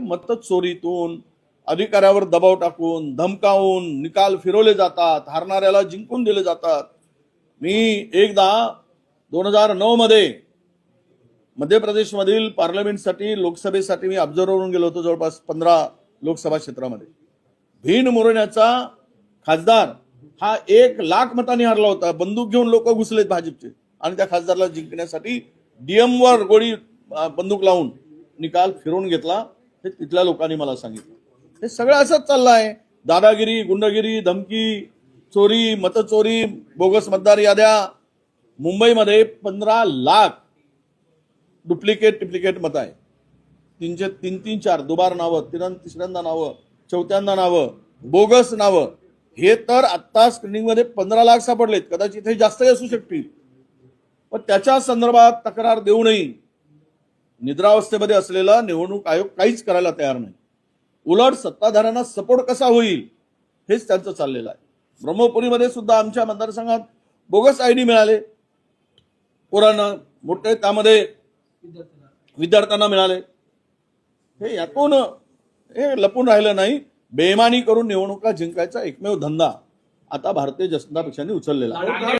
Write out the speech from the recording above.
मत चोरीतून, अधिकाऱ्यावर दबाव टाकून, धमकावून निकाल फिरवले जातात, हारणाऱ्याला जिंकून दिले जातात. मी एकदा 2009 मध्ये मध्य प्रदेशमधील पार्लमेंटसाठी, लोकसभेसाठी मी ऑब्झर्व्हर म्हणून गेलो होतो. जवळपास 15 लोकसभा क्षेत्रामध्ये भीन मोरण्याचा खासदार हा 1,00,000 मतांनी हरला होता. बंदूक घेऊन लोक घुसलेत भाजपचे आणि त्या खासदाराला जिंकण्यासाठी डीएम वर गोळी बंदूक लावून निकाल फिरवून घेतला. हे तिथल्या लोकांनी मला सांगितलं. हे सगळं असंच चाललं आहे. दादागिरी, गुंडगिरी, धमकी, चोरी, मतचोरी, बोगस मतदार याद्या. मुंबईमध्ये 15 लाख डुप्लिकेट मत आहे. 3 4 दुबार नावं, तिसऱ्यांदा नावं, चौथ्यांदा नावं, बोगस नावं. हे तर आत्ता स्क्रीनिंगमध्ये 15 लाख सापडलेत. कदाचित हे जास्तही असू शकतील. पण त्याच्या संदर्भात तक्रार देऊनही निद्रावस्थेमध्ये असलेला निवडणूक आयोग काहीच करायला तयार नाही. उलट सत्ताधाऱ्यांना सपोर्ट कसा होईल हेच त्यांचं चाललेलं आहे. ब्रह्मपुरीमध्ये सुद्धा आमच्या मतदारसंघात बोगस आयडी मिळाले पोरांना, मोठे त्यामध्ये विद्यार्थ्यांना मिळाले. हे यातून हे लपून राहिलं नाही. बेईमानी करून निवडणुका जिंकायचा एकमेव धंदा आता भारतीय जनता पक्षाने उचललेला आहे.